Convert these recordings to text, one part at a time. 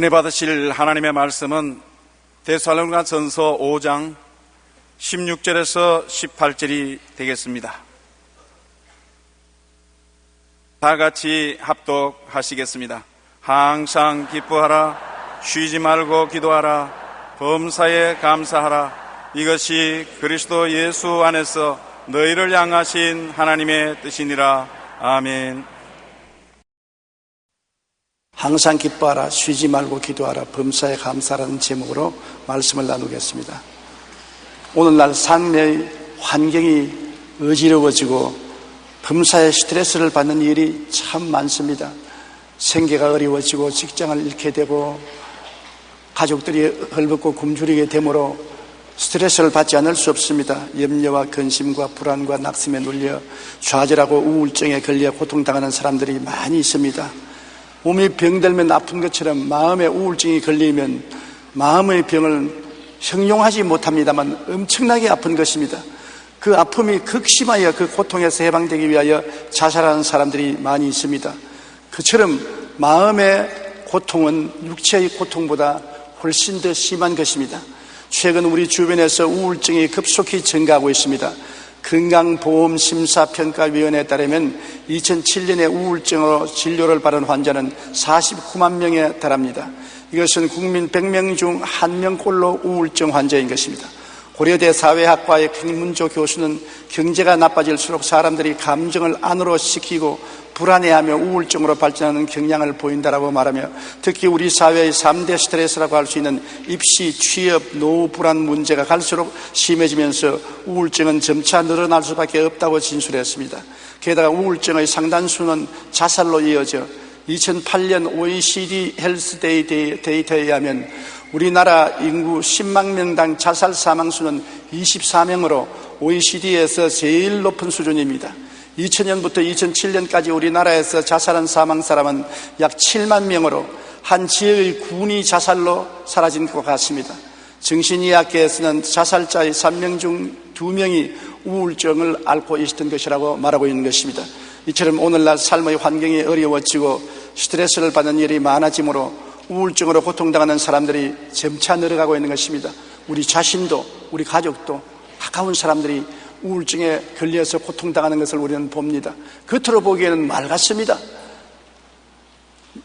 은혜 받으실 하나님의 말씀은 데살로니가전서 5장 16절에서 18절이 되겠습니다. 다 같이 합독하시겠습니다. 항상 기뻐하라, 쉬지 말고 기도하라, 범사에 감사하라. 이것이 그리스도 예수 안에서 너희를 향하신 하나님의 뜻이니라. 아멘. 항상 기뻐하라, 쉬지 말고 기도하라, 범사에 감사라는 제목으로 말씀을 나누겠습니다. 오늘날 삶의 환경이 어지러워지고 범사에 스트레스를 받는 일이 참 많습니다. 생계가 어려워지고 직장을 잃게 되고 가족들이 헐벗고 굶주리게 되므로 스트레스를 받지 않을 수 없습니다. 염려와 근심과 불안과 낙심에 눌려 좌절하고 우울증에 걸려 고통당하는 사람들이 많이 있습니다. 몸이 병들면 아픈 것처럼 마음의 우울증이 걸리면 마음의 병을 형용하지 못합니다만 엄청나게 아픈 것입니다. 그 아픔이 극심하여 그 고통에서 해방되기 위하여 자살하는 사람들이 많이 있습니다. 그처럼 마음의 고통은 육체의 고통보다 훨씬 더 심한 것입니다. 최근 우리 주변에서 우울증이 급속히 증가하고 있습니다. 건강보험심사평가위원회에 따르면 2007년에 우울증으로 진료를 받은 환자는 49만 명에 달합니다. 이것은 국민 100명 중 1명꼴로 우울증 환자인 것입니다. 고려대 사회학과의 김문조 교수는 경제가 나빠질수록 사람들이 감정을 안으로 시키고 불안해하며 우울증으로 발전하는 경향을 보인다라고 말하며, 특히 우리 사회의 3대 스트레스라고 할 수 있는 입시, 취업, 노후, 불안 문제가 갈수록 심해지면서 우울증은 점차 늘어날 수밖에 없다고 진술했습니다. 게다가 우울증의 상당수는 자살로 이어져 2008년 OECD 헬스 데이터에 의하면 우리나라 인구 10만 명당 자살 사망수는 24명으로 OECD에서 제일 높은 수준입니다. 2000년부터 2007년까지 우리나라에서 자살한 사망 사람은 약 7만 명으로 한 지역의 군이 자살로 사라진 것 같습니다. 정신의학계에서는 자살자의 3명 중 2명이 우울증을 앓고 있었던 것이라고 말하고 있는 것입니다. 이처럼 오늘날 삶의 환경이 어려워지고 스트레스를 받는 일이 많아지므로 우울증으로 고통당하는 사람들이 점차 늘어가고 있는 것입니다. 우리 자신도 우리 가족도 가까운 사람들이 우울증에 걸려서 고통당하는 것을 우리는 봅니다. 겉으로 보기에는 맑았습니다.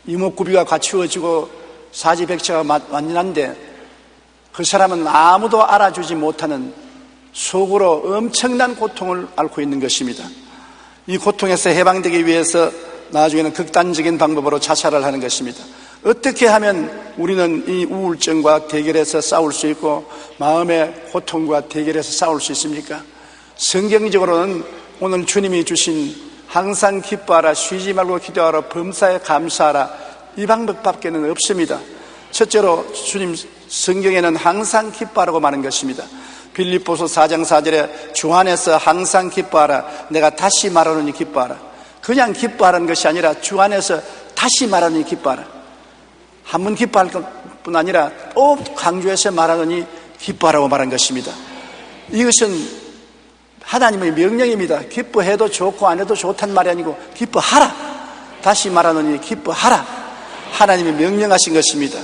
이목구비가 갖추어지고 사지백체가 완전한데 그 사람은 아무도 알아주지 못하는 속으로 엄청난 고통을 앓고 있는 것입니다. 이 고통에서 해방되기 위해서 나중에는 극단적인 방법으로 자살을 하는 것입니다. 어떻게 하면 우리는 이 우울증과 대결해서 싸울 수 있고 마음의 고통과 대결해서 싸울 수 있습니까? 성경적으로는 오늘 주님이 주신 항상 기뻐하라, 쉬지 말고 기도하라, 범사에 감사하라, 이 방법밖에는 없습니다. 첫째로 주님 성경에는 항상 기뻐하라고 말한 것입니다. 빌립보서 4장 4절에 주 안에서 항상 기뻐하라, 내가 다시 말하노니 기뻐하라. 그냥 기뻐하라는 것이 아니라 주 안에서 다시 말하노니 기뻐하라. 한 번 기뻐할 것뿐 아니라 또 강조해서 말하노니 기뻐하라고 말한 것입니다. 이것은 하나님의 명령입니다. 기뻐해도 좋고 안 해도 좋단 말이 아니고 기뻐하라. 다시 말하노니 기뻐하라. 하나님이 명령하신 것입니다.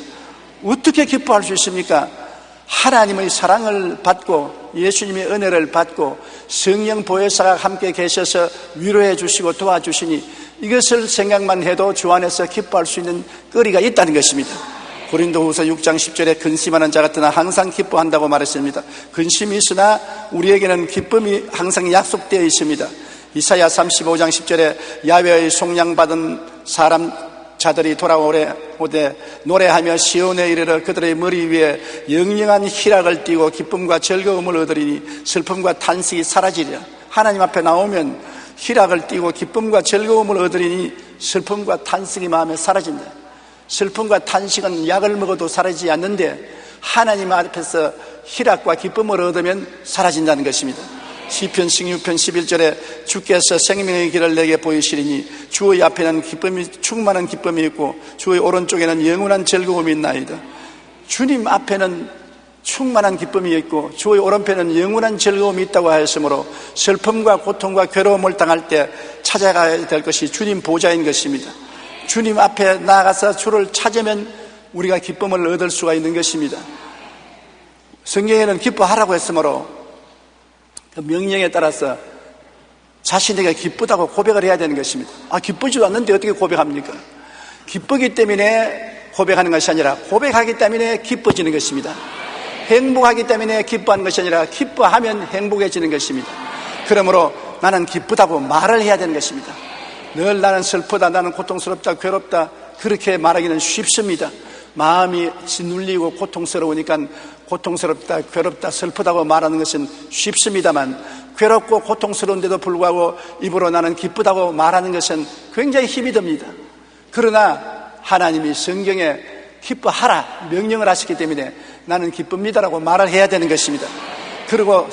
어떻게 기뻐할 수 있습니까? 하나님의 사랑을 받고 예수님의 은혜를 받고 성령 보혜사가 함께 계셔서 위로해 주시고 도와주시니 이것을 생각만 해도 주 안에서 기뻐할 수 있는 거리가 있다는 것입니다. 고린도후서 6장 10절에 근심하는 자 같으나 항상 기뻐한다고 말했습니다. 근심이 있으나 우리에게는 기쁨이 항상 약속되어 있습니다. 이사야 35장 10절에 야훼의 속량받은 사람 자들이 돌아오되 노래하며 시온에 이르러 그들의 머리 위에 영영한 희락을 띠고 기쁨과 즐거움을 얻으리니 슬픔과 탄식이 사라지리라. 하나님 앞에 나오면 희락을 띠고 기쁨과 즐거움을 얻으리니 슬픔과 탄식이 마음에 사라진다. 슬픔과 탄식은 약을 먹어도 사라지지 않는데 하나님 앞에서 희락과 기쁨을 얻으면 사라진다는 것입니다. 시편 16편 11절에 주께서 생명의 길을 내게 보이시리니 주의 앞에는 기쁨이 충만한 기쁨이 있고 주의 오른쪽에는 영원한 즐거움이 있나이다. 주님 앞에는 충만한 기쁨이 있고 주의 오른편에는 영원한 즐거움이 있다고 하였으므로 슬픔과 고통과 괴로움을 당할 때 찾아가야 될 것이 주님 보좌인 것입니다. 주님 앞에 나아가서 주를 찾으면 우리가 기쁨을 얻을 수가 있는 것입니다. 성경에는 기뻐하라고 했으므로 그 명령에 따라서 자신에게 기쁘다고 고백을 해야 되는 것입니다. 기쁘지도 않는데 어떻게 고백합니까? 기쁘기 때문에 고백하는 것이 아니라 고백하기 때문에 기뻐지는 것입니다. 행복하기 때문에 기뻐하는 것이 아니라 기뻐하면 행복해지는 것입니다. 그러므로 나는 기쁘다고 말을 해야 되는 것입니다. 늘 나는 슬프다, 나는 고통스럽다, 괴롭다 그렇게 말하기는 쉽습니다. 마음이 짓눌리고 고통스러우니까 고통스럽다, 괴롭다, 슬프다고 말하는 것은 쉽습니다만 괴롭고 고통스러운데도 불구하고 입으로 나는 기쁘다고 말하는 것은 굉장히 힘이 듭니다. 그러나 하나님이 성경에 기뻐하라 명령을 하셨기 때문에 나는 기쁩니다라고 말을 해야 되는 것입니다. 그리고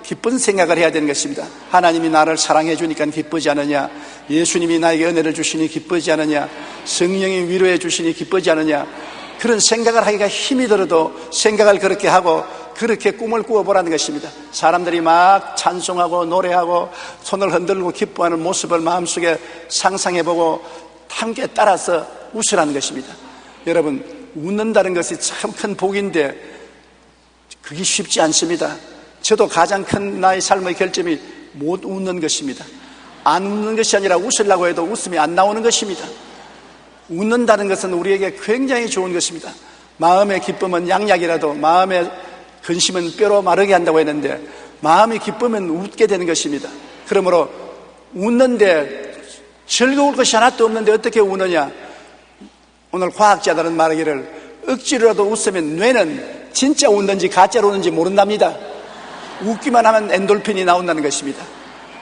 기쁜 생각을 해야 되는 것입니다. 하나님이 나를 사랑해 주니까 기쁘지 않느냐, 예수님이 나에게 은혜를 주시니 기쁘지 않느냐, 성령이 위로해 주시니 기쁘지 않느냐, 그런 생각을 하기가 힘이 들어도 생각을 그렇게 하고 그렇게 꿈을 꾸어보라는 것입니다. 사람들이 막 찬송하고 노래하고 손을 흔들고 기뻐하는 모습을 마음속에 상상해보고 함께 따라서 웃으라는 것입니다. 여러분, 웃는다는 것이 참 큰 복인데 그게 쉽지 않습니다. 저도 가장 큰 나의 삶의 결점이 못 웃는 것입니다. 안 웃는 것이 아니라 웃으려고 해도 웃음이 안 나오는 것입니다. 웃는다는 것은 우리에게 굉장히 좋은 것입니다. 마음의 기쁨은 양약이라도 마음의 근심은 뼈로 마르게 한다고 했는데 마음이 기쁘면 웃게 되는 것입니다. 그러므로 웃는데 즐거울 것이 하나도 없는데 어떻게 우느냐? 오늘 과학자들은 말하기를 억지로라도 웃으면 뇌는 진짜 웃는지 가짜로 웃는지 모른답니다. 웃기만 하면 엔돌핀이 나온다는 것입니다.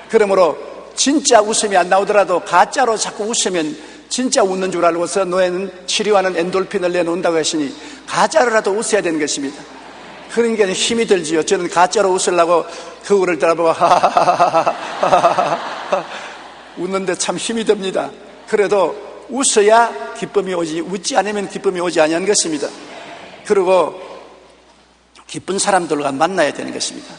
그러므로 진짜 웃음이 안 나오더라도 가짜로 자꾸 웃으면 진짜 웃는 줄 알고서 뇌는 치료하는 엔돌핀을 내놓는다고 하시니 가짜로라도 웃어야 되는 것입니다. 그러니까 힘이 들지요. 저는 가짜로 웃으려고 거울을 따라보고 하하하하하 웃는데 참 힘이 듭니다. 그래도 웃어야 기쁨이 오지, 웃지 않으면 기쁨이 오지 아니하는 것입니다. 그리고 기쁜 사람들과 만나야 되는 것입니다.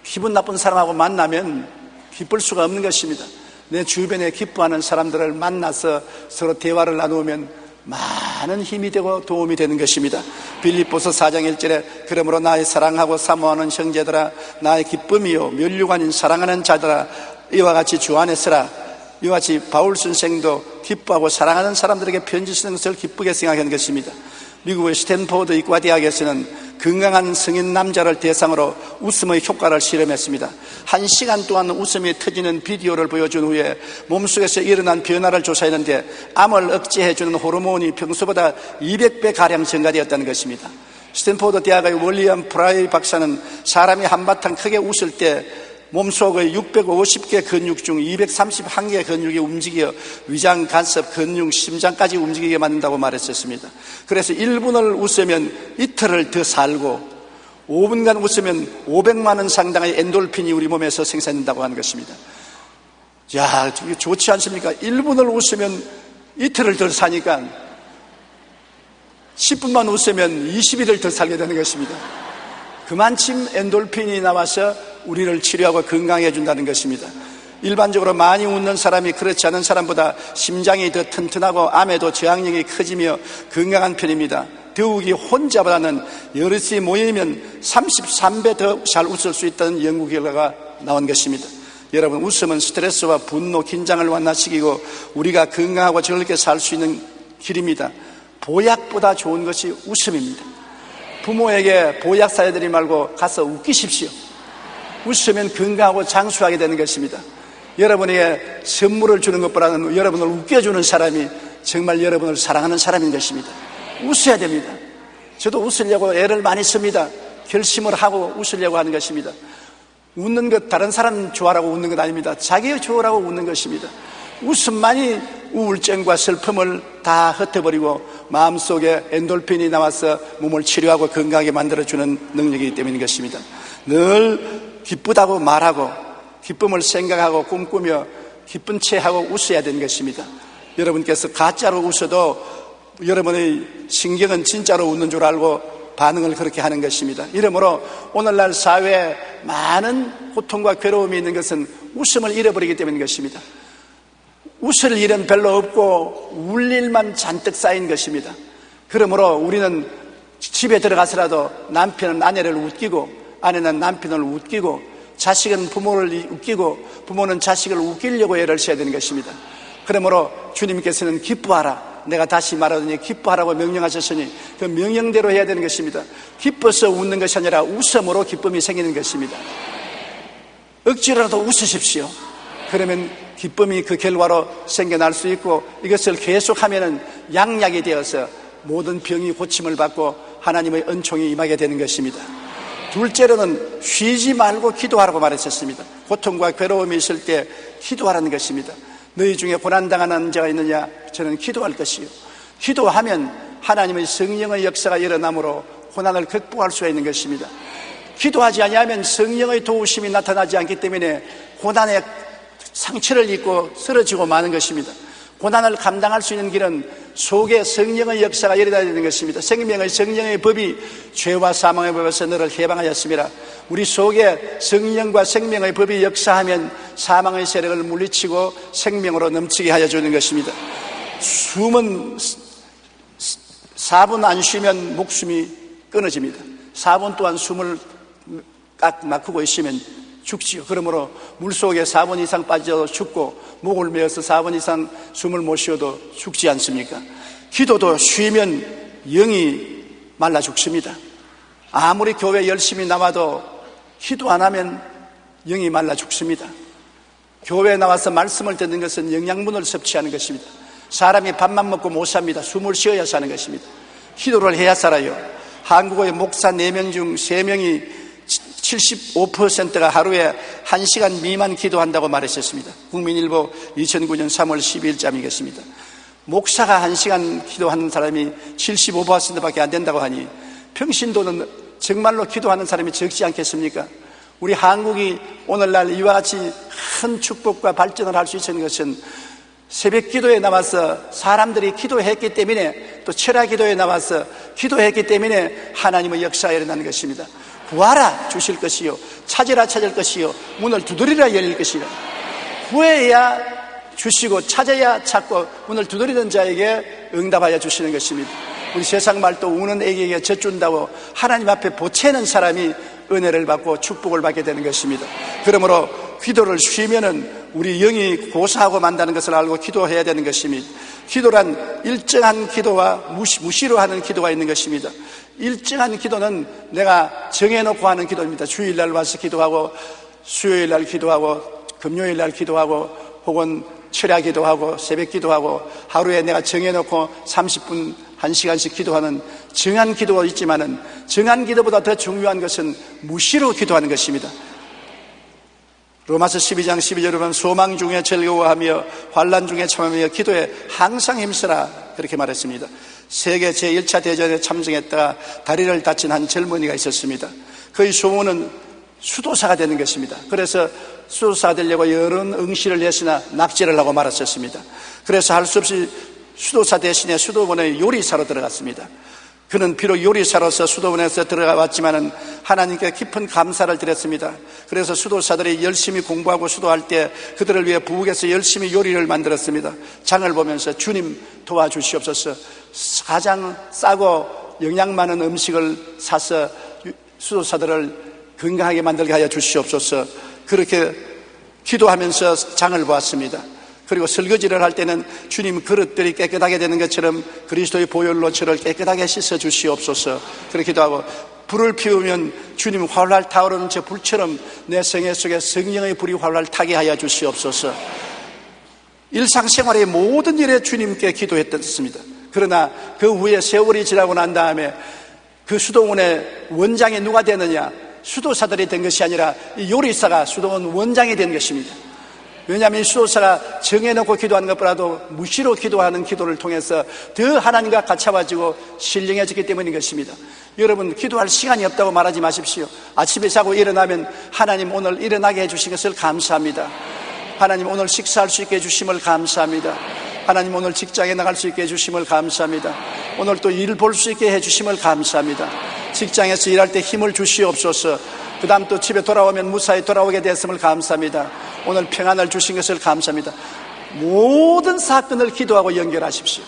기분 나쁜 사람하고 만나면 기쁠 수가 없는 것입니다. 내 주변에 기뻐하는 사람들을 만나서 서로 대화를 나누면 많은 힘이 되고 도움이 되는 것입니다. 빌립보서 4장 1절에 그러므로 나의 사랑하고 사모하는 형제들아, 나의 기쁨이요 면류가 아닌 사랑하는 자들아, 이와 같이 주 안에 서라. 이와 같이 바울 선생도 기뻐하고 사랑하는 사람들에게 편지 쓰는 것을 기쁘게 생각하는 것입니다. 미국의 스탠포드 의과 대학에서는 건강한 성인 남자를 대상으로 웃음의 효과를 실험했습니다. 1시간 동안 웃음이 터지는 비디오를 보여준 후에 몸속에서 일어난 변화를 조사했는데 암을 억제해주는 호르몬이 평소보다 200배가량 증가되었다는 것입니다. 스탠포드 대학의 월리엄 프라이 박사는 사람이 한바탕 크게 웃을 때 몸속의 650개 근육 중 231개 근육이 움직여 위장, 간섭, 근육, 심장까지 움직이게 만든다고 말했었습니다. 그래서 1분을 웃으면 이틀을 더 살고 5분간 웃으면 500만 원 상당의 엔돌핀이 우리 몸에서 생산된다고 하는 것입니다. 야, 좋지 않습니까? 1분을 웃으면 이틀을 더 사니까 10분만 웃으면 20일을 더 살게 되는 것입니다. 그만큼 엔돌핀이 나와서 우리를 치료하고 건강해 준다는 것입니다. 일반적으로 많이 웃는 사람이 그렇지 않은 사람보다 심장이 더 튼튼하고 암에도 저항력이 커지며 건강한 편입니다. 더욱이 혼자보다는 여럿이 모이면 33배 더 잘 웃을 수 있다는 연구 결과가 나온 것입니다. 여러분, 웃음은 스트레스와 분노, 긴장을 완화시키고 우리가 건강하고 즐겁게 살 수 있는 길입니다. 보약보다 좋은 것이 웃음입니다. 부모에게 보약 사야되지 말고 가서 웃기십시오. 웃으면 건강하고 장수하게 되는 것입니다. 여러분에게 선물을 주는 것보다는 여러분을 웃겨주는 사람이 정말 여러분을 사랑하는 사람인 것입니다. 웃어야 됩니다. 저도 웃으려고 애를 많이 씁니다. 결심을 하고 웃으려고 하는 것입니다. 웃는 것, 다른 사람 좋아라고 웃는 것 아닙니다. 자기 좋으라고 웃는 것입니다. 웃음만이 우울증과 슬픔을 다 흩어버리고 마음속에 엔돌핀이 나와서 몸을 치료하고 건강하게 만들어주는 능력이기 때문인 것입니다. 늘 기쁘다고 말하고 기쁨을 생각하고 꿈꾸며 기쁜 채 하고 웃어야 되는 것입니다. 여러분께서 가짜로 웃어도 여러분의 신경은 진짜로 웃는 줄 알고 반응을 그렇게 하는 것입니다. 이러므로 오늘날 사회에 많은 고통과 괴로움이 있는 것은 웃음을 잃어버리기 때문인 것입니다. 웃을 일은 별로 없고 울 일만 잔뜩 쌓인 것입니다. 그러므로 우리는 집에 들어가서라도 남편은 아내를 웃기고 아내는 남편을 웃기고 자식은 부모를 웃기고 부모는 자식을 웃기려고 애를 써야 되는 것입니다. 그러므로 주님께서는 기뻐하라, 내가 다시 말하더니 기뻐하라고 명령하셨으니 그 명령대로 해야 되는 것입니다. 기뻐서 웃는 것이 아니라 웃음으로 기쁨이 생기는 것입니다. 억지로라도 웃으십시오. 그러면 기쁨이 그 결과로 생겨날 수 있고, 이것을 계속하면 양약이 되어서 모든 병이 고침을 받고 하나님의 은총이 임하게 되는 것입니다. 둘째로는 쉬지 말고 기도하라고 말했었습니다. 고통과 괴로움이 있을 때 기도하라는 것입니다. 너희 중에 고난당하는 자가 있느냐? 저는 기도할 것이요. 기도하면 하나님의 성령의 역사가 일어나므로 고난을 극복할 수가 있는 것입니다. 기도하지 아니하면 성령의 도우심이 나타나지 않기 때문에 고난의 상처를 입고 쓰러지고 마는 것입니다. 고난을 감당할 수 있는 길은 속에 성령의 역사가 일어나야 되는 것입니다. 생명의 성령의 법이 죄와 사망의 법에서 너를 해방하였습니다. 우리 속에 성령과 생명의 법이 역사하면 사망의 세력을 물리치고 생명으로 넘치게 하여 주는 것입니다. 숨은 4분 안 쉬면 목숨이 끊어집니다. 4분 동안 숨을 꽉 막히고 있으면 죽지요. 그러므로 물속에 4분 이상 빠져도 죽고 목을 메어서 4분 이상 숨을 못 쉬어도 죽지 않습니까? 기도도 쉬면 영이 말라 죽습니다. 아무리 교회 열심히 나와도 기도 안 하면 영이 말라 죽습니다. 교회에 나와서 말씀을 듣는 것은 영양분을 섭취하는 것입니다. 사람이 밥만 먹고 못 삽니다. 숨을 쉬어야 사는 것입니다. 기도를 해야 살아요. 한국의 목사 4명 중 3명이 75%가 하루에 1시간 미만 기도한다고 말했었습니다. 국민일보 2009년 3월 12일자이겠습니다. 목사가 1시간 기도하는 사람이 75%밖에 안 된다고 하니 평신도는 정말로 기도하는 사람이 적지 않겠습니까? 우리 한국이 오늘날 이와 같이 큰 축복과 발전을 할 수 있는 것은 새벽 기도에 나와서 사람들이 기도했기 때문에, 또 철야 기도에 나와서 기도했기 때문에 하나님의 역사가 일어나는 것입니다. 구하라 주실 것이요, 찾으라 찾을 것이요, 문을 두드리라 열릴 것이라. 구해야 주시고 찾아야 찾고 문을 두드리는 자에게 응답하여 주시는 것입니다. 우리 세상 말도 우는 애기에게 젖준다고 하나님 앞에 보채는 사람이 은혜를 받고 축복을 받게 되는 것입니다. 그러므로 기도를 쉬면은 우리 영이 고사하고 만다는 것을 알고 기도해야 되는 것입니다. 기도란 일정한 기도와 무시로 하는 기도가 있는 것입니다. 일정한 기도는 내가 정해놓고 하는 기도입니다. 주일날 와서 기도하고, 수요일날 기도하고, 금요일날 기도하고, 혹은 철야 기도하고, 새벽 기도하고, 하루에 내가 정해놓고 30분 1시간씩 기도하는 정한 기도가 있지만은, 정한 기도보다 더 중요한 것은 무시로 기도하는 것입니다. 로마서 12장 12절에 보면 소망 중에 즐거워하며 환난 중에 참으며 기도에 항상 힘쓰라, 그렇게 말했습니다. 세계 제1차 대전에 참석했다가 다리를 다친 한 젊은이가 있었습니다. 그의 소원은 수도사가 되는 것입니다. 그래서 수도사가 되려고 여러 응시를 했으나 낙제를 하고 말았었습니다. 그래서 할 수 없이 수도사 대신에 수도원의 요리사로 들어갔습니다. 그는 비록 요리사로서 수도원에서 들어가 왔지만은 하나님께 깊은 감사를 드렸습니다. 그래서 수도사들이 열심히 공부하고 수도할 때 그들을 위해 부엌에서 열심히 요리를 만들었습니다. 장을 보면서 주님 도와주시옵소서, 가장 싸고 영양 많은 음식을 사서 수도사들을 건강하게 만들게 하여 주시옵소서, 그렇게 기도하면서 장을 보았습니다. 그리고 설거지를 할 때는 주님 그릇들이 깨끗하게 되는 것처럼 그리스도의 보혈로 저를 깨끗하게 씻어 주시옵소서, 그렇기도 하고, 불을 피우면 주님 활활 타오르는 저 불처럼 내 생애 속에 성령의 불이 활활 타게 하여 주시옵소서. 일상생활의 모든 일에 주님께 기도했었습니다. 그러나 그 후에 세월이 지나고 난 다음에 그 수도원의 원장이 누가 되느냐? 수도사들이 된 것이 아니라 이 요리사가 수도원 원장이 된 것입니다. 왜냐하면 수도사가 정해놓고 기도하는 것보다도 무시로 기도하는 기도를 통해서 더 하나님과 가까워지고 신령해지기 때문인 것입니다. 여러분, 기도할 시간이 없다고 말하지 마십시오. 아침에 자고 일어나면 하나님 오늘 일어나게 해주신 것을 감사합니다. 하나님 오늘 식사할 수 있게 해주심을 감사합니다. 하나님 오늘 직장에 나갈 수 있게 해주심을 감사합니다. 오늘 또 일 볼 수 있게 해주심을 감사합니다. 직장에서 일할 때 힘을 주시옵소서. 그 다음 또 집에 돌아오면 무사히 돌아오게 됐음을 감사합니다. 오늘 평안을 주신 것을 감사합니다. 모든 사건을 기도하고 연결하십시오.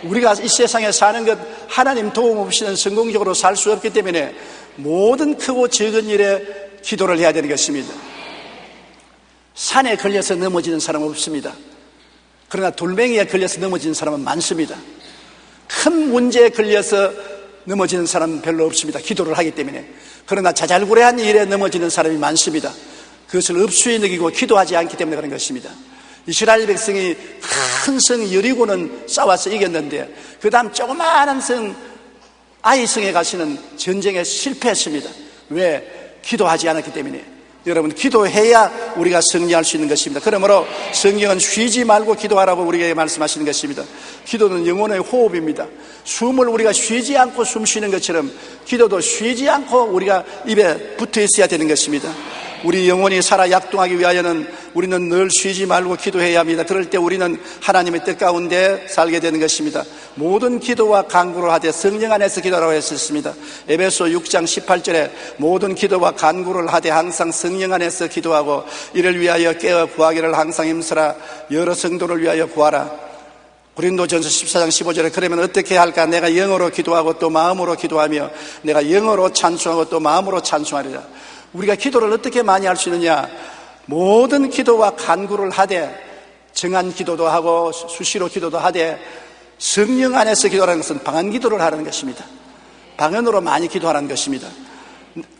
우리가 이 세상에 사는 것 하나님 도움 없이는 성공적으로 살 수 없기 때문에 모든 크고 적은 일에 기도를 해야 되는 것입니다. 산에 걸려서 넘어지는 사람은 없습니다. 그러나 돌멩이에 걸려서 넘어지는 사람은 많습니다. 큰 문제에 걸려서 넘어지는 사람은 별로 없습니다. 기도를 하기 때문에. 그러나 자잘구레한 일에 넘어지는 사람이 많습니다. 그것을 업수에 느끼고 기도하지 않기 때문에 그런 것입니다. 이스라엘 백성이 큰 성 여리고는 싸워서 이겼는데 그 다음 조그마한 성 아이성에 가시는 전쟁에 실패했습니다. 왜? 기도하지 않았기 때문에. 여러분, 기도해야 우리가 승리할 수 있는 것입니다. 그러므로 성경은 쉬지 말고 기도하라고 우리에게 말씀하시는 것입니다. 기도는 영혼의 호흡입니다. 숨을 우리가 쉬지 않고 숨 쉬는 것처럼 기도도 쉬지 않고 우리가 입에 붙어 있어야 되는 것입니다. 우리 영혼이 살아 약동하기 위하여는 우리는 늘 쉬지 말고 기도해야 합니다. 그럴 때 우리는 하나님의 뜻 가운데 살게 되는 것입니다. 모든 기도와 간구를 하되 성령 안에서 기도하라고 했었습니다. 에베소 6장 18절에 모든 기도와 간구를 하되 항상 성령 안에서 기도하고 이를 위하여 깨어 구하기를 항상 힘쓰라. 여러 성도를 위하여 구하라. 고린도전서 14장 15절에 그러면 어떻게 할까? 내가 영어로 기도하고 또 마음으로 기도하며 내가 영어로 찬송하고 또 마음으로 찬송하리라. 우리가 기도를 어떻게 많이 할 수 있느냐? 모든 기도와 간구를 하되 정한 기도도 하고 수시로 기도도 하되 성령 안에서 기도하는 것은 방언 기도를 하는 것입니다. 방언으로 많이 기도하는 것입니다.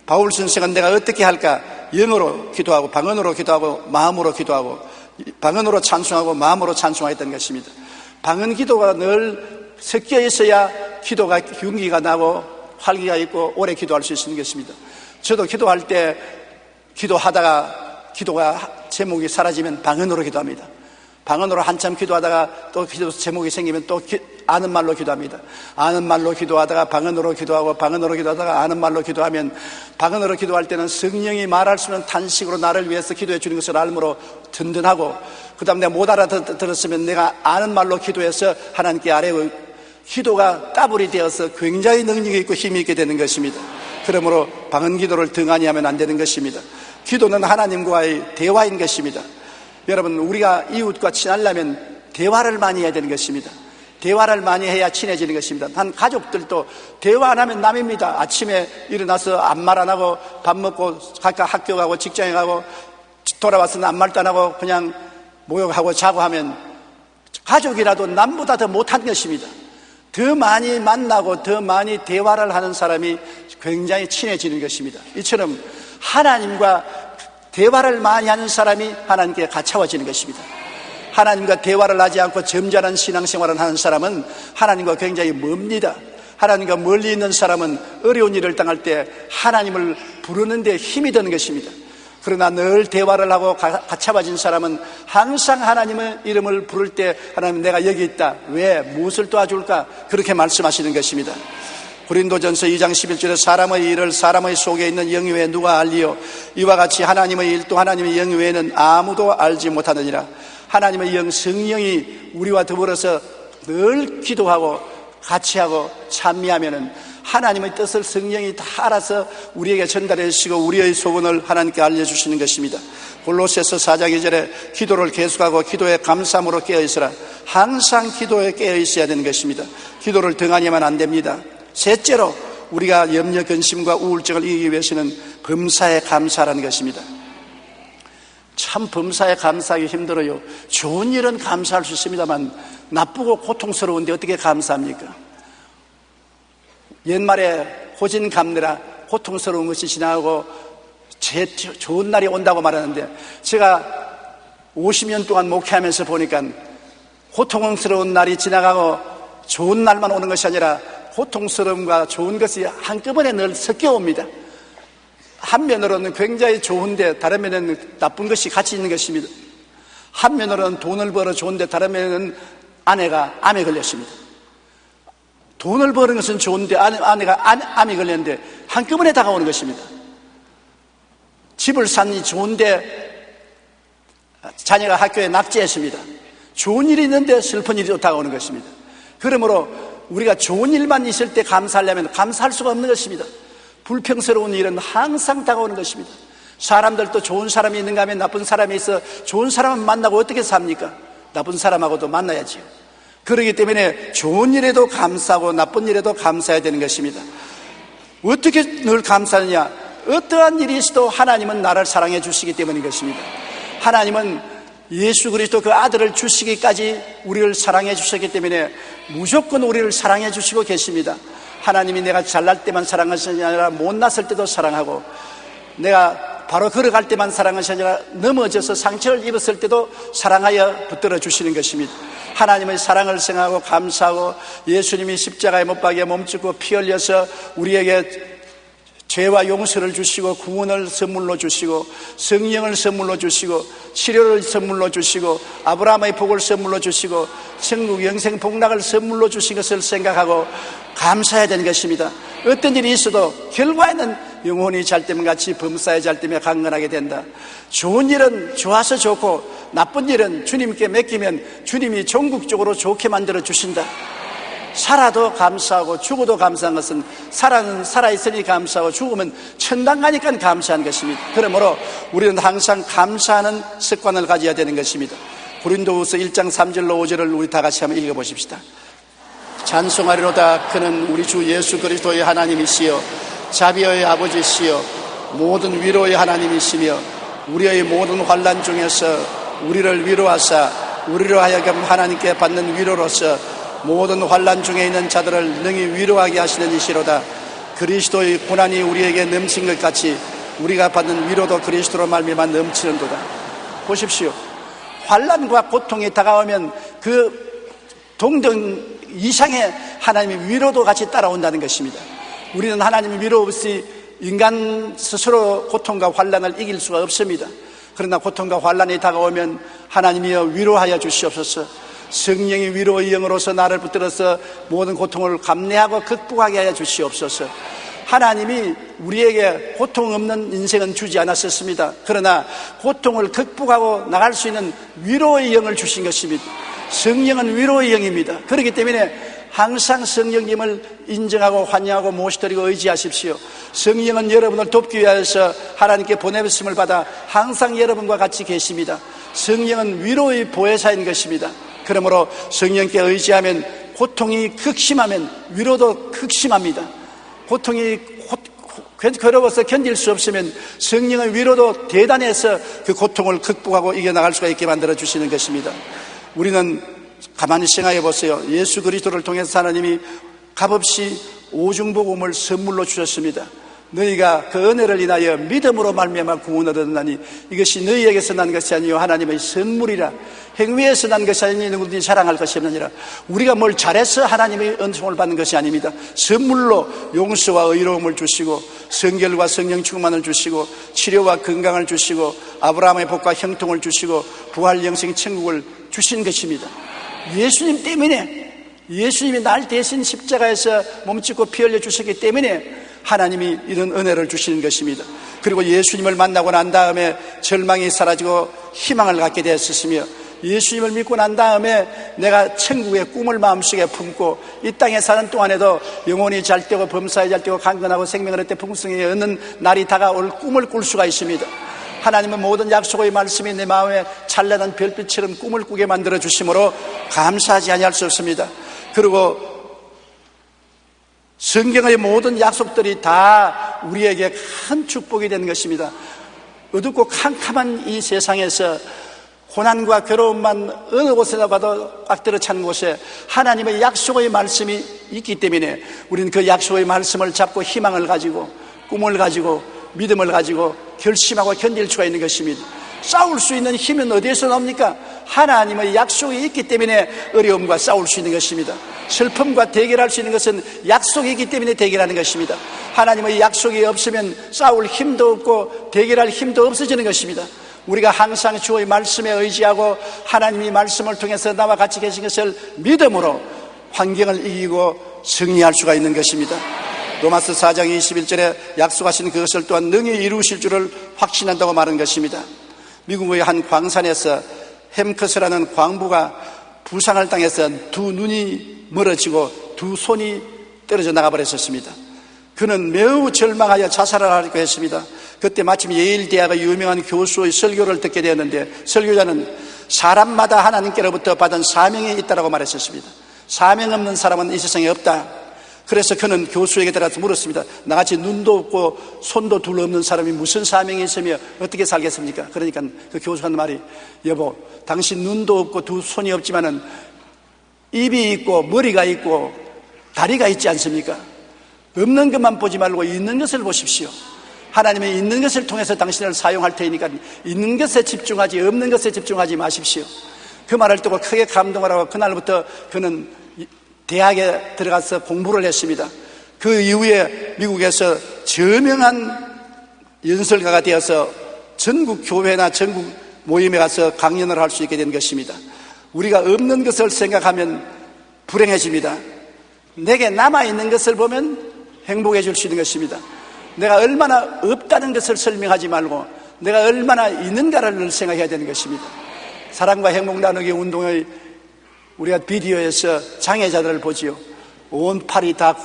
바울 선생은 내가 어떻게 할까? 영어로 기도하고 방언으로 기도하고 마음으로 기도하고 방언으로 찬송하고 마음으로 찬송하였던 것입니다. 방언 기도가 늘 섞여 있어야 기도가 윤기가 나고 활기가 있고 오래 기도할 수 있는 것입니다. 저도 기도할 때 기도하다가 기도가 제목이 사라지면 방언으로 기도합니다. 방언으로 한참 기도하다가 또 기도 제목이 생기면 또 아는 말로 기도합니다. 아는 말로 기도하다가 방언으로 기도하고 방언으로 기도하다가 아는 말로 기도하면 방언으로 기도할 때는 성령이 말할 수 없는 탄식으로 나를 위해서 기도해 주는 것을 알므로 든든하고 그 다음 내가 못 알아들었으면 내가 아는 말로 기도해서 하나님께 아뢰고 기도가 따블이 되어서 굉장히 능력이 있고 힘이 있게 되는 것입니다. 그러므로 방언 기도를 등한히 하면 안 되는 것입니다. 기도는 하나님과의 대화인 것입니다. 여러분, 우리가 이웃과 친하려면 대화를 많이 해야 되는 것입니다. 대화를 많이 해야 친해지는 것입니다. 한 가족들도 대화 안 하면 남입니다. 아침에 일어나서 아무 말 안 하고 밥 먹고 각각 학교 가고 직장에 가고 돌아와서는 아무 말도 안 하고 그냥 모욕하고 자고 하면 가족이라도 남보다 더 못한 것입니다. 더 많이 만나고 더 많이 대화를 하는 사람이 굉장히 친해지는 것입니다. 이처럼 하나님과 대화를 많이 하는 사람이 하나님께 가까워지는 것입니다. 하나님과 대화를 하지 않고 점잖은 신앙생활을 하는 사람은 하나님과 굉장히 멉니다. 하나님과 멀리 있는 사람은 어려운 일을 당할 때 하나님을 부르는 데 힘이 드는 것입니다. 그러나 늘 대화를 하고 가까워진 사람은 항상 하나님의 이름을 부를 때 하나님 내가 여기 있다. 왜? 무엇을 도와줄까? 그렇게 말씀하시는 것입니다. 고린도전서 2장 11절에 사람의 일을 사람의 속에 있는 영 외에 누가 알리요? 이와 같이 하나님의 일도 하나님의 영 외에는 아무도 알지 못하느니라. 하나님의 영 성령이 우리와 더불어서 늘 기도하고 같이 하고 찬미하면은 하나님의 뜻을 성령이 다 알아서 우리에게 전달해 주시고 우리의 소원을 하나님께 알려주시는 것입니다. 골로새서 4장 2절에 기도를 계속하고 기도에 감사함으로 깨어있으라. 항상 기도에 깨어있어야 되는 것입니다. 기도를 등한히 하면 안 됩니다. 셋째로 우리가 염려, 근심과 우울증을 이기기 위해서는 범사에 감사하라는 것입니다. 참 범사에 감사하기 힘들어요. 좋은 일은 감사할 수 있습니다만 나쁘고 고통스러운데 어떻게 감사합니까? 옛말에 호진감래라 고통스러운 것이 지나가고 좋은 날이 온다고 말하는데 제가 50년 동안 목회하면서 보니까 고통스러운 날이 지나가고 좋은 날만 오는 것이 아니라 고통스러움과 좋은 것이 한꺼번에 늘 섞여 옵니다. 한면으로는 굉장히 좋은데 다른 면에는 나쁜 것이 같이 있는 것입니다. 한면으로는 돈을 벌어 좋은데 다른 면에는 아내가 암에 걸렸습니다. 돈을 버는 것은 좋은데 아내가 암에 걸렸는데 한꺼번에 다가오는 것입니다. 집을 샀니 좋은데 자녀가 학교에 낙제했습니다. 좋은 일이 있는데 슬픈 일이 다가오는 것입니다. 그러므로 우리가 좋은 일만 있을 때 감사하려면 감사할 수가 없는 것입니다. 불평스러운 일은 항상 다가오는 것입니다. 사람들도 좋은 사람이 있는가 하면 나쁜 사람이 있어 좋은 사람을 만나고 어떻게 삽니까? 나쁜 사람하고도 만나야지요. 그렇기 때문에 좋은 일에도 감사하고 나쁜 일에도 감사해야 되는 것입니다. 어떻게 늘 감사하느냐? 어떠한 일이 있어도 하나님은 나를 사랑해 주시기 때문인 것입니다. 하나님은 예수 그리스도 그 아들을 주시기까지 우리를 사랑해 주셨기 때문에 무조건 우리를 사랑해 주시고 계십니다. 하나님이 내가 잘날 때만 사랑하시는 게 아니라 못났을 때도 사랑하고, 내가 바로 걸어갈 때만 사랑하시는 게 아니라 넘어져서 상처를 입었을 때도 사랑하여 붙들어 주시는 것입니다. 하나님의 사랑을 생각하고 감사하고, 예수님이 십자가에 못 박여 몸짓고 피 흘려서 우리에게 죄와 용서를 주시고 구원을 선물로 주시고 성령을 선물로 주시고 치료를 선물로 주시고 아브라함의 복을 선물로 주시고 천국 영생 복락을 선물로 주신 것을 생각하고 감사해야 되는 것입니다. 어떤 일이 있어도 결과에는 영혼이 잘 때면 같이 범사에 잘 때면 강건하게 된다. 좋은 일은 좋아서 좋고 나쁜 일은 주님께 맡기면 주님이 전국적으로 좋게 만들어 주신다. 살아도 감사하고 죽어도 감사한 것은, 살아는 살아있으니 감사하고 죽으면 천당 가니까 감사한 것입니다. 그러므로 우리는 항상 감사하는 습관을 가져야 되는 것입니다. 고린도후서 1장 3절로 5절을 우리 다 같이 한번 읽어보십시다. 찬송하리로다. 그는 우리 주 예수 그리스도의 하나님이시여 자비의 아버지시여 모든 위로의 하나님이시며 우리의 모든 환난 중에서 우리를 위로하사 우리로 하여금 하나님께 받는 위로로서 모든 환난 중에 있는 자들을 능히 위로하게 하시는 이시로다. 그리스도의 고난이 우리에게 넘친 것 같이 우리가 받는 위로도 그리스도로 말미암아 넘치는도다. 보십시오. 환난과 고통이 다가오면 그 동등 이상의 하나님의 위로도 같이 따라온다는 것입니다. 우리는 하나님의 위로 없이 인간 스스로 고통과 환난을 이길 수가 없습니다. 그러나 고통과 환난이 다가오면 하나님이여 위로하여 주시옵소서. 성령의 위로의 영으로서 나를 붙들어서 모든 고통을 감내하고 극복하게 하여 주시옵소서. 하나님이 우리에게 고통 없는 인생은 주지 않았었습니다. 그러나 고통을 극복하고 나갈 수 있는 위로의 영을 주신 것입니다. 성령은 위로의 영입니다. 그렇기 때문에 항상 성령님을 인정하고 환영하고 모시드리고 의지하십시오. 성령은 여러분을 돕기 위해서 하나님께 보내심을 받아 항상 여러분과 같이 계십니다. 성령은 위로의 보혜사인 것입니다. 그러므로 성령께 의지하면 고통이 극심하면 위로도 극심합니다. 고통이 괴로워서 견딜 수 없으면 성령의 위로도 대단해서 그 고통을 극복하고 이겨나갈 수가 있게 만들어주시는 것입니다. 우리는 가만히 생각해 보세요. 예수 그리스도를 통해서 하나님이 값없이 오중복음을 선물로 주셨습니다. 너희가 그 은혜를 인하여 믿음으로 말미암아 구원을 얻었나니 이것이 너희에게서 난 것이 아니요 하나님의 선물이라. 행위에서 난 것이 아니니 누구든지 자랑할 것이 없느니라. 우리가 뭘 잘해서 하나님의 은총을 받는 것이 아닙니다. 선물로 용서와 의로움을 주시고 성결과 성령 충만을 주시고 치료와 건강을 주시고 아브라함의 복과 형통을 주시고 부활 영생 천국을 주신 것입니다. 예수님 때문에, 예수님이 날 대신 십자가에서 몸짓고 피 흘려 주셨기 때문에 하나님이 이런 은혜를 주시는 것입니다. 그리고 예수님을 만나고 난 다음에 절망이 사라지고 희망을 갖게 되었으며, 예수님을 믿고 난 다음에 내가 천국의 꿈을 마음속에 품고 이 땅에 사는 동안에도 영혼이 잘 되고 범사에 잘 되고 강건하고 생명을 얻되 풍성히 얻는 날이 다가올 꿈을 꿀 수가 있습니다. 하나님은 모든 약속의 말씀이 내 마음에 찬란한 별빛처럼 꿈을 꾸게 만들어 주심으로 감사하지 아니할 수 없습니다. 그리고 성경의 모든 약속들이 다 우리에게 큰 축복이 되는 것입니다. 어둡고 캄캄한 이 세상에서 고난과 괴로움만 어느 곳에나 봐도 꽉 들어찬 곳에 하나님의 약속의 말씀이 있기 때문에 우리는 그 약속의 말씀을 잡고 희망을 가지고 꿈을 가지고 믿음을 가지고 결심하고 견딜 수가 있는 것입니다. 싸울 수 있는 힘은 어디에서 나옵니까? 하나님의 약속이 있기 때문에 어려움과 싸울 수 있는 것입니다. 슬픔과 대결할 수 있는 것은 약속이 있기 때문에 대결하는 것입니다. 하나님의 약속이 없으면 싸울 힘도 없고 대결할 힘도 없어지는 것입니다. 우리가 항상 주의 말씀에 의지하고 하나님이 말씀을 통해서 나와 같이 계신 것을 믿음으로 환경을 이기고 승리할 수가 있는 것입니다. 로마서 4장 21절에 약속하신 그것을 또한 능히 이루실 줄을 확신한다고 말한 것입니다. 미국의 한 광산에서 햄커스라는 광부가 부상을 당해서 두 눈이 멀어지고 두 손이 떨어져 나가버렸었습니다. 그는 매우 절망하여 자살을 하려고 했습니다. 그때 마침 예일대학의 유명한 교수의 설교를 듣게 되었는데 설교자는 사람마다 하나님께로부터 받은 사명이 있다고 말했었습니다. 사명 없는 사람은 이 세상에 없다. 그래서 그는 교수에게 들어가서 물었습니다. 나같이 눈도 없고 손도 둘 없는 사람이 무슨 사명이 있으며 어떻게 살겠습니까? 그러니까 그 교수가 하는 말이, 여보, 당신 눈도 없고 두 손이 없지만은 입이 있고 머리가 있고 다리가 있지 않습니까? 없는 것만 보지 말고 있는 것을 보십시오. 하나님이 있는 것을 통해서 당신을 사용할 테니까 있는 것에 집중하지 없는 것에 집중하지 마십시오. 그 말을 듣고 크게 감동을 하고 그날부터 그는 대학에 들어가서 공부를 했습니다. 그 이후에 미국에서 저명한 연설가가 되어서 전국 교회나 전국 모임에 가서 강연을 할 수 있게 된 것입니다. 우리가 없는 것을 생각하면 불행해집니다. 내게 남아있는 것을 보면 행복해질 수 있는 것입니다. 내가 얼마나 없다는 것을 설명하지 말고 내가 얼마나 있는가를 생각해야 되는 것입니다. 사랑과 행복 나누기 운동의 우리가 비디오에서 장애자들을 보지요. 온 팔이 다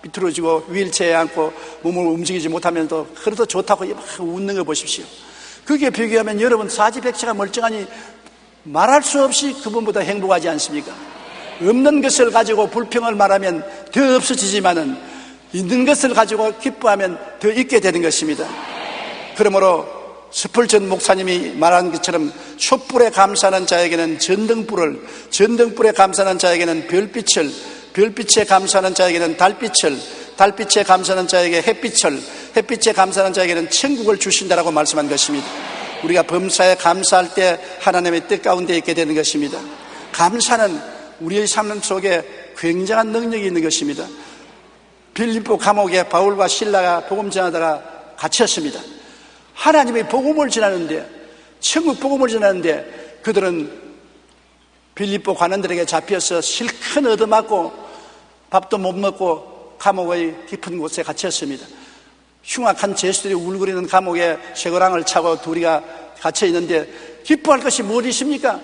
비틀어지고 휠체어에 앉고 몸을 움직이지 못하면서 그래도 좋다고 막 웃는 거 보십시오. 그게 비교하면 여러분 사지백체가 멀쩡하니 말할 수 없이 그분보다 행복하지 않습니까? 없는 것을 가지고 불평을 말하면 더 없어지지만은 있는 것을 가지고 기뻐하면 더 있게 되는 것입니다. 그러므로 스펄전 목사님이 말한 것처럼 촛불에 감사하는 자에게는 전등불에 감사하는 자에게는 별빛을, 별빛에 감사하는 자에게는 달빛을, 달빛에 감사하는 자에게 햇빛을, 햇빛에 감사하는 자에게는 천국을 주신다라고 말씀한 것입니다. 우리가 범사에 감사할 때 하나님의 뜻 가운데 있게 되는 것입니다. 감사는 우리의 삶 속에 굉장한 능력이 있는 것입니다. 빌립보 감옥에 바울과 실라가 복음 전하다가 갇혔습니다. 하나님의 복음을 전하는데, 천국 복음을 전하는데 그들은 빌립보 관원들에게 잡혀서 실컷 얻어맞고 밥도 못 먹고 감옥의 깊은 곳에 갇혔습니다. 흉악한 죄수들이 울거리는 감옥에 쇠고랑을 차고 둘이가 갇혀 있는데 기뻐할 것이 무엇이 있습니까?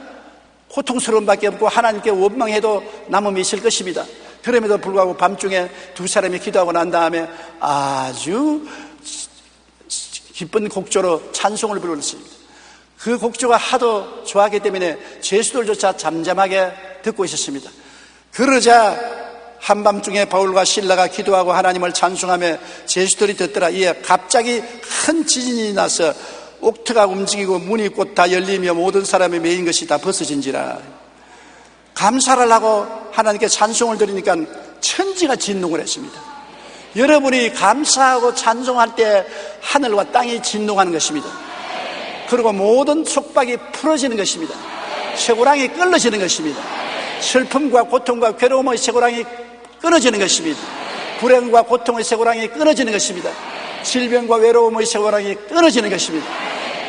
고통스러움 밖에 없고 하나님께 원망해도 남음이 있을 것입니다. 그럼에도 불구하고 밤중에 두 사람이 기도하고 난 다음에 아주 기쁜 곡조로 찬송을 부르었습니다. 그 곡조가 하도 좋아하기 때문에 죄수들조차 잠잠하게 듣고 있었습니다. 그러자 한밤중에 바울과 실라가 기도하고 하나님을 찬송하며 죄수들이 듣더라. 이에 갑자기 큰 지진이 나서 옥토가 움직이고 문이 곧 다 열리며 모든 사람이 메인 것이 다 벗어진지라. 감사를 하고 하나님께 찬송을 드리니까 천지가 진동을 했습니다. 여러분이 감사하고 찬송할 때 하늘과 땅이 진동하는 것입니다. 그리고 모든 속박이 풀어지는 것입니다. 쇠고랑이 끊어지는 것입니다. 슬픔과 고통과 괴로움의 쇠고랑이 끊어지는 것입니다. 불행과 고통의 쇠고랑이 끊어지는 것입니다. 질병과 외로움의 쇠고랑이 끊어지는 것입니다.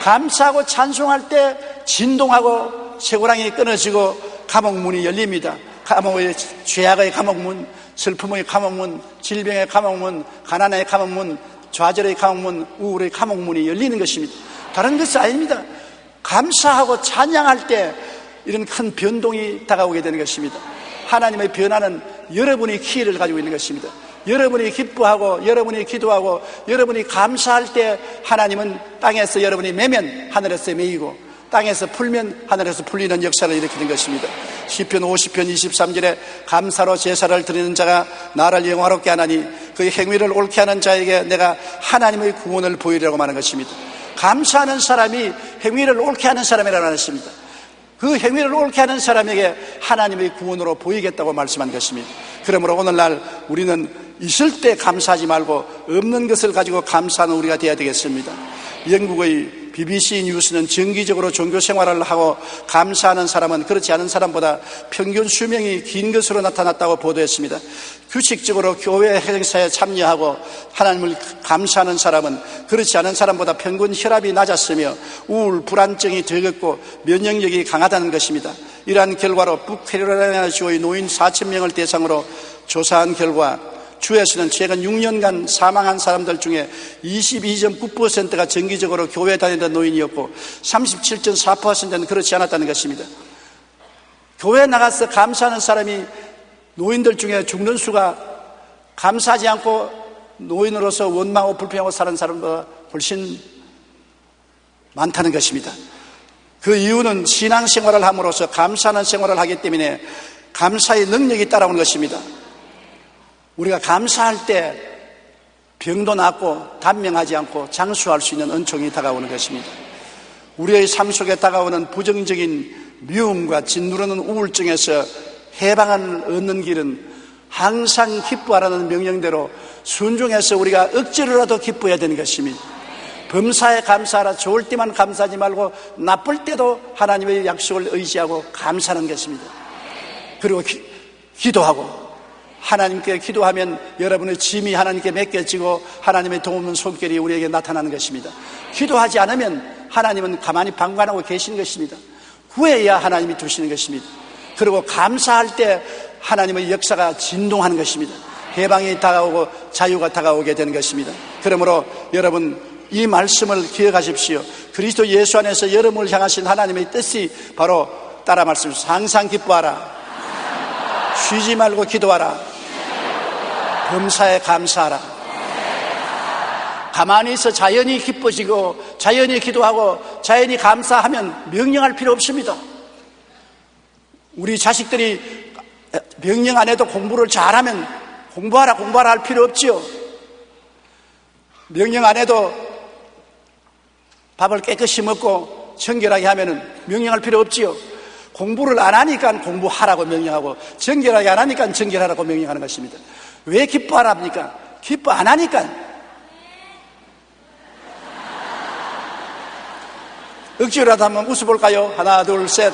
감사하고 찬송할 때 진동하고 쇠고랑이 끊어지고 감옥문이 열립니다. 감옥의 죄악의 감옥문, 슬픔의 감옥문, 질병의 감옥문, 가난의 감옥문, 좌절의 감옥문, 우울의 감옥문이 열리는 것입니다. 다른 것이 아닙니다. 감사하고 찬양할 때 이런 큰 변동이 다가오게 되는 것입니다. 하나님의 변화는 여러분이 키를 가지고 있는 것입니다. 여러분이 기뻐하고 여러분이 기도하고 여러분이 감사할 때 하나님은 땅에서 여러분이 매면 하늘에서 매이고 땅에서 풀면 하늘에서 풀리는 역사를 일으키는 것입니다. 시편 50편 23절에 감사로 제사를 드리는 자가 나를 영화롭게 하나니 그 행위를 옳게 하는 자에게 내가 하나님의 구원을 보이리라고 말하는 것입니다. 감사하는 사람이 행위를 옳게 하는 사람이라는 것입니다. 그 행위를 옳게 하는 사람에게 하나님의 구원으로 보이겠다고 말씀한 것입니다. 그러므로 오늘날 우리는 있을 때 감사하지 말고 없는 것을 가지고 감사하는 우리가 되어야 되겠습니다. 영국의 BBC 뉴스는 정기적으로 종교 생활을 하고 감사하는 사람은 그렇지 않은 사람보다 평균 수명이 긴 것으로 나타났다고 보도했습니다. 규칙적으로 교회 행사에 참여하고 하나님을 감사하는 사람은 그렇지 않은 사람보다 평균 혈압이 낮았으며 우울, 불안증이 적었고 면역력이 강하다는 것입니다. 이러한 결과로 북캐롤라이나주의 노인 4,000명을 대상으로 조사한 결과 주에서는 최근 6년간 사망한 사람들 중에 22.9%가 정기적으로 교회 다니던 노인이었고 37.4%는 그렇지 않았다는 것입니다. 교회 나가서 감사하는 사람이 노인들 중에 죽는 수가 감사하지 않고 노인으로서 원망하고 불평하고 사는 사람보다 훨씬 많다는 것입니다. 그 이유는 신앙생활을 함으로써 감사하는 생활을 하기 때문에 감사의 능력이 따라오는 것입니다. 우리가 감사할 때 병도 낫고 단명하지 않고 장수할 수 있는 은총이 다가오는 것입니다. 우리의 삶 속에 다가오는 부정적인 미움과 짓누르는 우울증에서 해방을 얻는 길은 항상 기뻐하라는 명령대로 순종해서 우리가 억지로라도 기뻐해야 되는 것입니다. 범사에 감사하라. 좋을 때만 감사하지 말고 나쁠 때도 하나님의 약속을 의지하고 감사하는 것입니다. 그리고 기도하고 하나님께 기도하면 여러분의 짐이 하나님께 맡겨지고 하나님의 도움은 손길이 우리에게 나타나는 것입니다. 기도하지 않으면 하나님은 가만히 방관하고 계시는 것입니다. 구해야 하나님이 두시는 것입니다. 그리고 감사할 때 하나님의 역사가 진동하는 것입니다. 해방이 다가오고 자유가 다가오게 되는 것입니다. 그러므로 여러분 이 말씀을 기억하십시오. 그리스도 예수 안에서 여러분을 향하신 하나님의 뜻이 바로 따라 말씀하십시오. 항상 기뻐하라. 쉬지 말고 기도하라. 범사에 감사하라. 가만히 있어 자연히 기뻐지고 자연히 기도하고 자연히 감사하면 명령할 필요 없습니다. 우리 자식들이 명령 안 해도 공부를 잘하면 공부하라 할 필요 없지요. 명령 안 해도 밥을 깨끗이 먹고 정결하게 하면 명령할 필요 없지요. 공부를 안 하니까 공부하라고 명령하고 정결하게 안 하니까 정결하라고 명령하는 것입니다. 왜 기뻐하랍니까? 기뻐 안 하니까. 억지로라도 한번 웃어볼까요? 하나 둘 셋.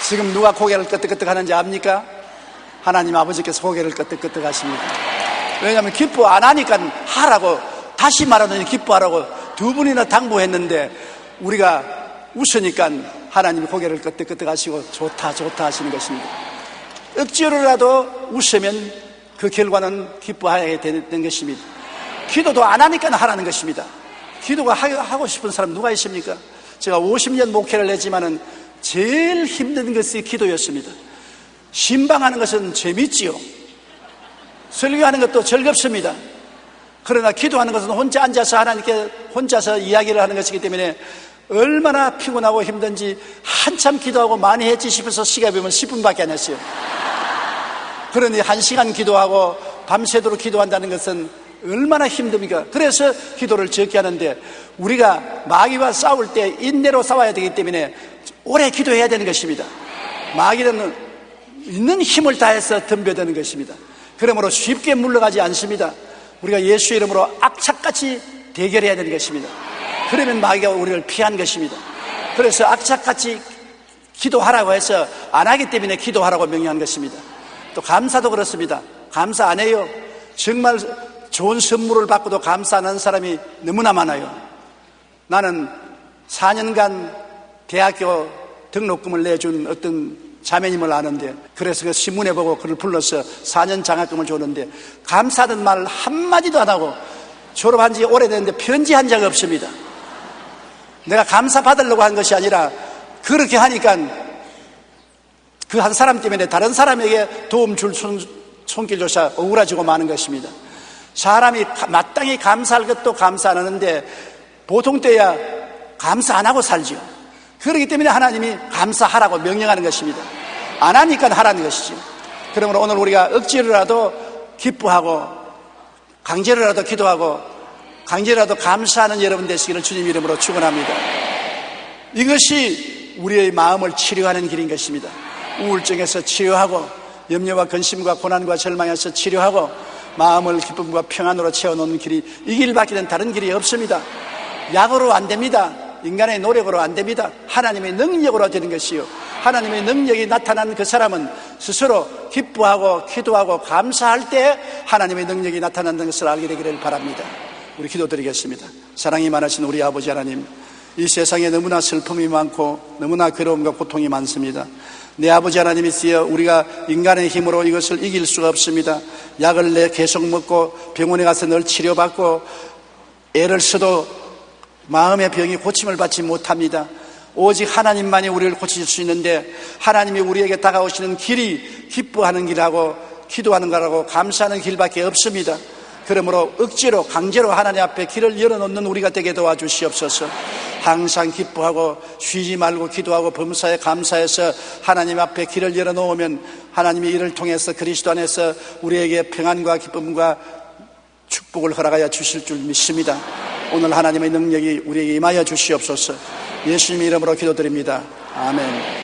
지금 누가 고개를 끄덕끄덕 하는지 압니까? 하나님 아버지께서 고개를 끄덕끄덕 하십니다. 왜냐하면 기뻐 안 하니까 하라고, 다시 말하더니 기뻐하라고 두 분이나 당부했는데 우리가 웃으니까 하나님이 고개를 끄덕끄덕 하시고 좋다 하시는 것입니다. 억지로라도 웃으면 그 결과는 기뻐하게 되는 것입니다. 기도도 안 하니까 하라는 것입니다. 기도가 하고 싶은 사람 누가 있습니까? 제가 50년 목회를 했지만은 제일 힘든 것이 기도였습니다. 신방하는 것은 재밌지요. 설교하는 것도 즐겁습니다. 그러나 기도하는 것은 혼자 앉아서 하나님께 혼자서 이야기를 하는 것이기 때문에 얼마나 피곤하고 힘든지 한참 기도하고 많이 했지 싶어서 시간이 보면 10분밖에 안 했어요. 그러니 1시간 기도하고 밤새도록 기도한다는 것은 얼마나 힘듭니까? 그래서 기도를 적게 하는데 우리가 마귀와 싸울 때 인내로 싸워야 되기 때문에 오래 기도해야 되는 것입니다. 마귀는 있는 힘을 다해서 덤벼드는 것입니다. 그러므로 쉽게 물러가지 않습니다. 우리가 예수 이름으로 악착같이 대결해야 되는 것입니다. 그러면 마귀가 우리를 피한 것입니다. 그래서 악착같이 기도하라고 해서 안 하기 때문에 기도하라고 명령한 것입니다. 또 감사도 그렇습니다. 감사 안 해요. 정말 좋은 선물을 받고도 감사 안 하는 사람이 너무나 많아요. 나는 4년간 대학교 등록금을 내준 어떤 자매님을 아는데, 그래서 그 신문에 보고 그를 불러서 4년 장학금을 줬는데 감사하는 말 한마디도 안 하고 졸업한 지 오래됐는데 편지한 적 없습니다. 내가 감사 받으려고 한 것이 아니라 그렇게 하니까 그 한 사람 때문에 다른 사람에게 도움 줄 손길조차 억울해지고 마는 것입니다. 사람이 마땅히 감사할 것도 감사 안 하는데 보통 때야 감사 안 하고 살죠. 그렇기 때문에 하나님이 감사하라고 명령하는 것입니다. 안 하니까 하라는 것이죠. 그러므로 오늘 우리가 억지로라도 기뻐하고 강제로라도 기도하고 강제로라도 감사하는 여러분 되시기를 주님 이름으로 축원합니다. 이것이 우리의 마음을 치료하는 길인 것입니다. 우울증에서 치료하고 염려와 근심과 고난과 절망에서 치료하고 마음을 기쁨과 평안으로 채워놓는 길이 이 길밖에는 다른 길이 없습니다. 약으로 안 됩니다. 인간의 노력으로 안 됩니다. 하나님의 능력으로 되는 것이요, 하나님의 능력이 나타난 그 사람은 스스로 기뻐하고 기도하고 감사할 때 하나님의 능력이 나타난다는 것을 알게 되기를 바랍니다. 우리 기도드리겠습니다. 사랑이 많으신 우리 아버지 하나님, 이 세상에 너무나 슬픔이 많고 너무나 괴로움과 고통이 많습니다. 내 아버지 하나님이 있어 우리가 인간의 힘으로 이것을 이길 수가 없습니다. 약을 계속 먹고 병원에 가서 늘 치료받고 애를 써도 마음의 병이 고침을 받지 못합니다. 오직 하나님만이 우리를 고치실 수 있는데, 하나님이 우리에게 다가오시는 길이 기뻐하는 길하고 기도하는 거라고 감사하는 길밖에 없습니다. 그러므로 억지로 강제로 하나님 앞에 길을 열어놓는 우리가 되게 도와주시옵소서. 항상 기뻐하고 쉬지 말고 기도하고 범사에 감사해서 하나님 앞에 길을 열어놓으면 하나님이 이를 통해서 그리스도 안에서 우리에게 평안과 기쁨과 축복을 허락하여 주실 줄 믿습니다. 오늘 하나님의 능력이 우리에게 임하여 주시옵소서. 예수님의 이름으로 기도드립니다. 아멘.